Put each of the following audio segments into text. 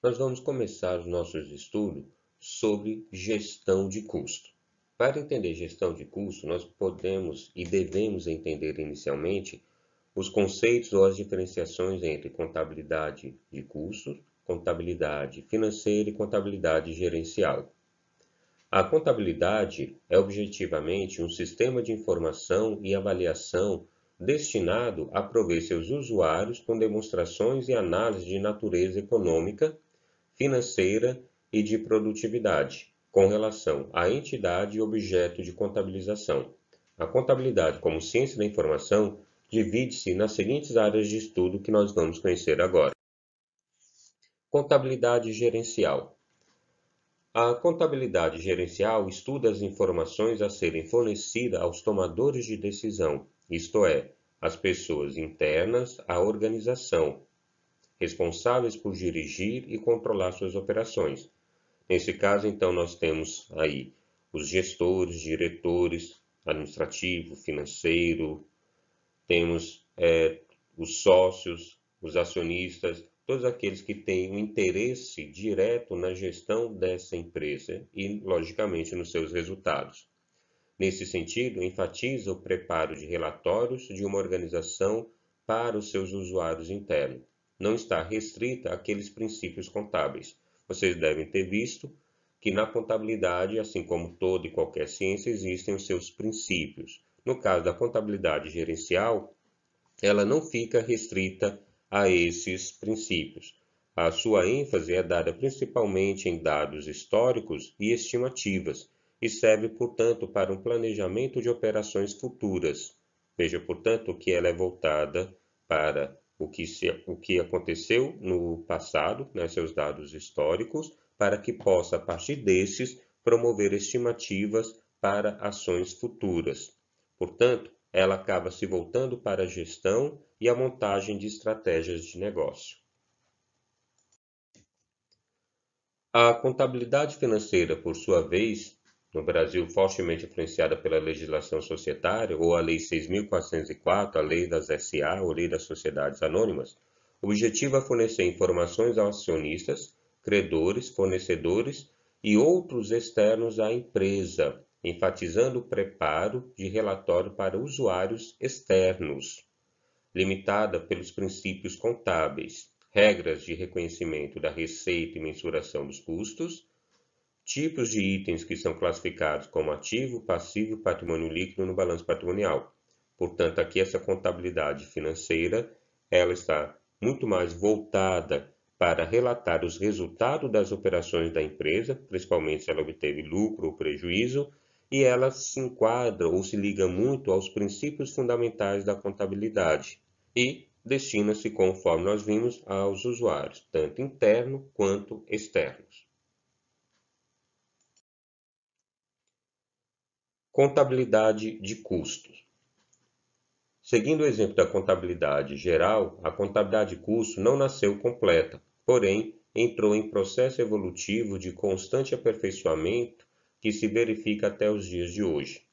nós vamos começar os nossos estudos sobre gestão de custo. Para entender gestão de custo, nós podemos e devemos entender inicialmente os conceitos ou as diferenciações entre contabilidade de custos, contabilidade financeira e contabilidade gerencial. A contabilidade é objetivamente um sistema de informação e avaliação destinado a prover seus usuários com demonstrações e análises de natureza econômica, financeira e de produtividade, com relação à entidade e objeto de contabilização. A contabilidade, como ciência da informação, divide-se nas seguintes áreas de estudo que nós vamos conhecer agora. Contabilidade gerencial. A contabilidade gerencial estuda as informações a serem fornecidas aos tomadores de decisão, isto é, as pessoas internas à organização, responsáveis por dirigir e controlar suas operações. Nesse caso, então, nós temos aí os gestores, diretores, administrativo, financeiro, temos os sócios, os acionistas, todos aqueles que têm um interesse direto na gestão dessa empresa e, logicamente, nos seus resultados. Nesse sentido, enfatiza o preparo de relatórios de uma organização para os seus usuários internos. Não está restrita àqueles princípios contábeis. Vocês devem ter visto que na contabilidade, assim como toda e qualquer ciência, existem os seus princípios. No caso da contabilidade gerencial, ela não fica restrita a esses princípios. A sua ênfase é dada principalmente em dados históricos e estimativas, e serve, portanto, para um planejamento de operações futuras. Veja, portanto, que ela é voltada para o que aconteceu no passado, seus dados históricos, para que possa, a partir desses, promover estimativas para ações futuras. Portanto, ela acaba se voltando para a gestão e a montagem de estratégias de negócio. A contabilidade financeira, por sua vez, no Brasil fortemente influenciada pela legislação societária, ou a Lei 6.404, a Lei das SA, ou Lei das Sociedades Anônimas, objetiva fornecer informações aos acionistas, credores, fornecedores e outros externos à empresa, enfatizando o preparo de relatório para usuários externos, limitada pelos princípios contábeis, regras de reconhecimento da receita e mensuração dos custos, tipos de itens que são classificados como ativo, passivo e patrimônio líquido no balanço patrimonial. Portanto, aqui essa contabilidade financeira, ela está muito mais voltada para relatar os resultados das operações da empresa, principalmente se ela obteve lucro ou prejuízo, e ela se enquadra ou se liga muito aos princípios fundamentais da contabilidade e destina-se, conforme nós vimos, aos usuários, tanto internos quanto externos. Contabilidade de custos. Seguindo o exemplo da contabilidade geral, a contabilidade de custos não nasceu completa, porém entrou em processo evolutivo de constante aperfeiçoamento que se verifica até os dias de hoje,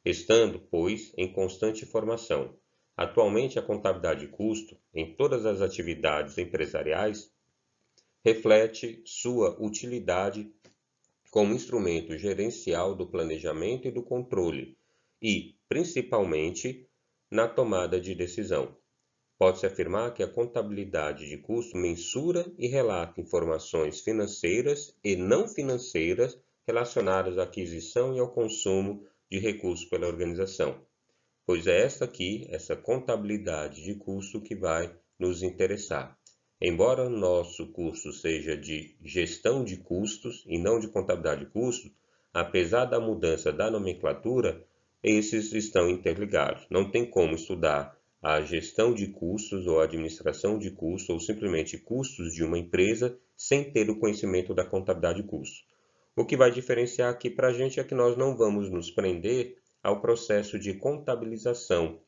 estando, pois, em constante formação. Atualmente, a contabilidade de custo, em todas as atividades empresariais, reflete sua utilidade como instrumento gerencial do planejamento e do controle e, principalmente, na tomada de decisão. Pode-se afirmar que a contabilidade de custo mensura e relata informações financeiras e não financeiras relacionadas à aquisição e ao consumo de recursos pela organização, pois é essa contabilidade de custo que vai nos interessar. Embora o nosso curso seja de gestão de custos e não de contabilidade de custos, apesar da mudança da nomenclatura, esses estão interligados. Não tem como estudar a gestão de custos ou a administração de custos ou simplesmente custos de uma empresa sem ter o conhecimento da contabilidade de custos. O que vai diferenciar aqui para a gente é que nós não vamos nos prender ao processo de contabilização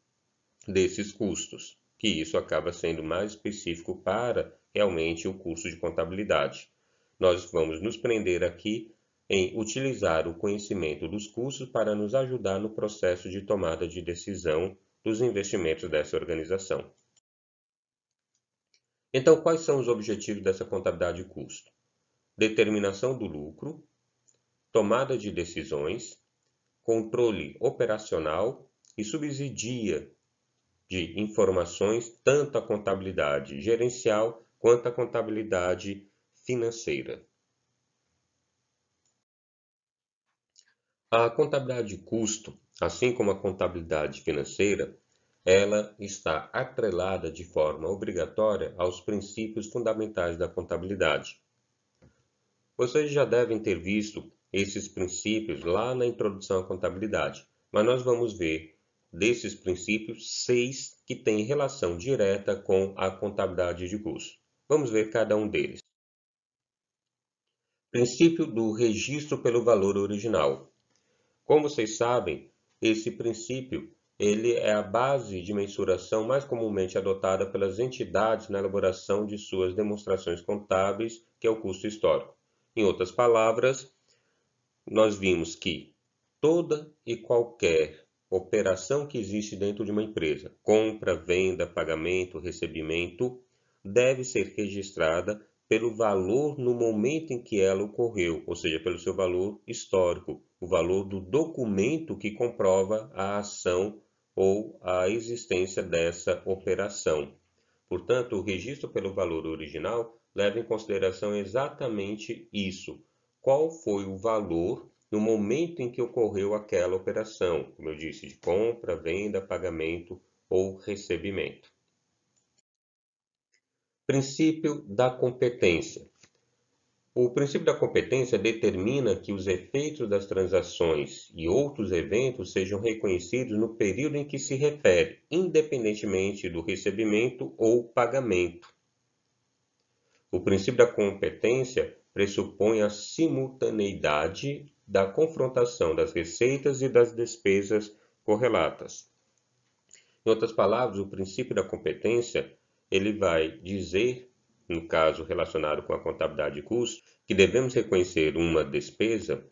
desses custos, que isso acaba sendo mais específico para realmente o curso de contabilidade. Nós vamos nos prender aqui em utilizar o conhecimento dos custos para nos ajudar no processo de tomada de decisão dos investimentos dessa organização. Então, quais são os objetivos dessa contabilidade de custo? Determinação do lucro, tomada de decisões, controle operacional e subsidia de informações tanto a contabilidade gerencial quanto a contabilidade financeira. A contabilidade de custo, assim como a contabilidade financeira, ela está atrelada de forma obrigatória aos princípios fundamentais da contabilidade. Vocês já devem ter visto esses princípios lá na introdução à contabilidade, mas nós vamos ver desses princípios 6 que têm relação direta com a contabilidade de custo. Vamos ver cada um deles. Princípio do registro pelo valor original. Como vocês sabem, esse princípio ele é a base de mensuração mais comumente adotada pelas entidades na elaboração de suas demonstrações contábeis, que é o custo histórico. Em outras palavras, nós vimos que toda e qualquer operação que existe dentro de uma empresa, compra, venda, pagamento, recebimento, deve ser registrada pelo valor no momento em que ela ocorreu, ou seja, pelo seu valor histórico, o valor do documento que comprova a ação ou a existência dessa operação. Portanto, o registro pelo valor original leva em consideração exatamente isso. Qual foi o valor no momento em que ocorreu aquela operação, como eu disse, de compra, venda, pagamento ou recebimento. Princípio da competência. O princípio da competência determina que os efeitos das transações e outros eventos sejam reconhecidos no período em que se refere, independentemente do recebimento ou pagamento. O princípio da competência pressupõe a simultaneidade da confrontação das receitas e das despesas correlatas. Em outras palavras, o princípio da competência ele vai dizer, no caso relacionado com a contabilidade de custos, que devemos reconhecer uma despesa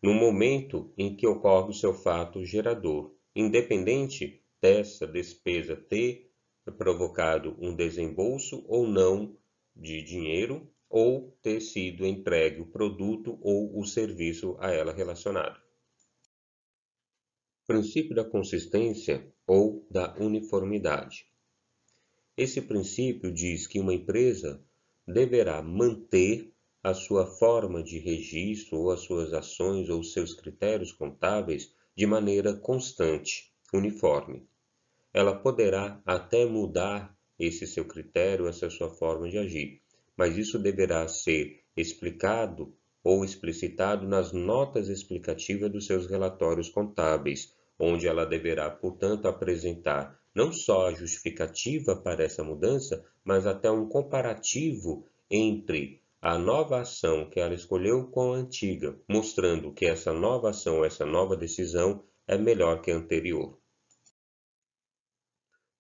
no momento em que ocorre o seu fato gerador, independente dessa despesa ter provocado um desembolso ou não de dinheiro ou ter sido entregue o produto ou o serviço a ela relacionado. Princípio da consistência ou da uniformidade. Esse princípio diz que uma empresa deverá manter a sua forma de registro ou as suas ações ou seus critérios contábeis de maneira constante, uniforme. Ela poderá até mudar esse seu critério, essa sua forma de agir, mas isso deverá ser explicado ou explicitado nas notas explicativas dos seus relatórios contábeis, onde ela deverá, portanto, apresentar não só a justificativa para essa mudança, mas até um comparativo entre a nova ação que ela escolheu com a antiga, mostrando que essa nova ação, essa nova decisão é melhor que a anterior.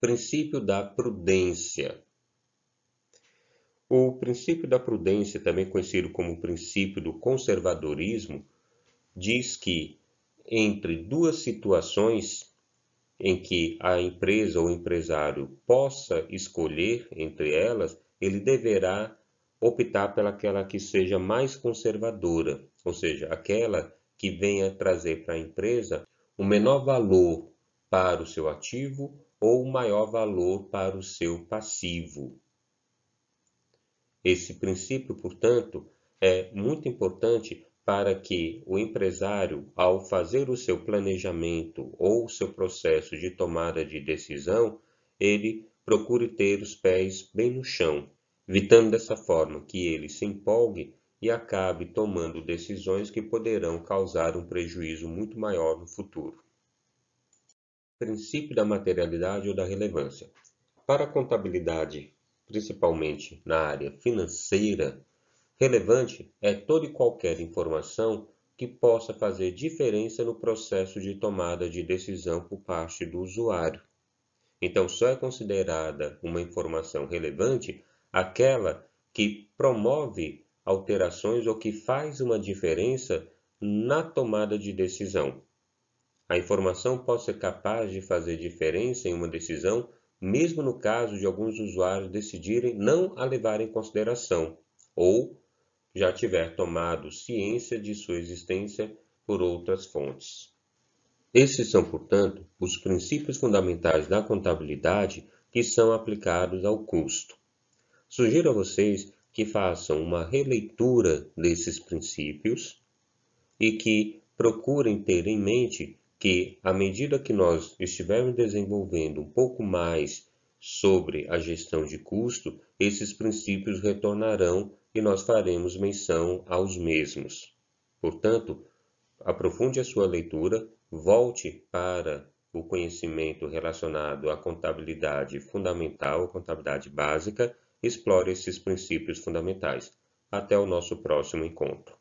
Princípio da prudência. O princípio da prudência, também conhecido como o princípio do conservadorismo, diz que entre duas situações em que a empresa ou o empresário possa escolher entre elas, ele deverá optar pelaquela que seja mais conservadora, ou seja, aquela que venha trazer para a empresa o menor valor para o seu ativo ou o maior valor para o seu passivo. Esse princípio, portanto, é muito importante para que o empresário, ao fazer o seu planejamento ou o seu processo de tomada de decisão, ele procure ter os pés bem no chão, evitando dessa forma que ele se empolgue e acabe tomando decisões que poderão causar um prejuízo muito maior no futuro. Princípio da materialidade ou da relevância. Para a contabilidade, principalmente na área financeira, relevante é toda e qualquer informação que possa fazer diferença no processo de tomada de decisão por parte do usuário. Então, só é considerada uma informação relevante aquela que promove alterações ou que faz uma diferença na tomada de decisão. A informação pode ser capaz de fazer diferença em uma decisão mesmo no caso de alguns usuários decidirem não a levar em consideração ou já tiver tomado ciência de sua existência por outras fontes. Esses são, portanto, os princípios fundamentais da contabilidade que são aplicados ao custo. Sugiro a vocês que façam uma releitura desses princípios e que procurem ter em mente que, à medida que nós estivermos desenvolvendo um pouco mais sobre a gestão de custo, esses princípios retornarão e nós faremos menção aos mesmos. Portanto, aprofunde a sua leitura, volte para o conhecimento relacionado à contabilidade fundamental, contabilidade básica, explore esses princípios fundamentais. Até o nosso próximo encontro.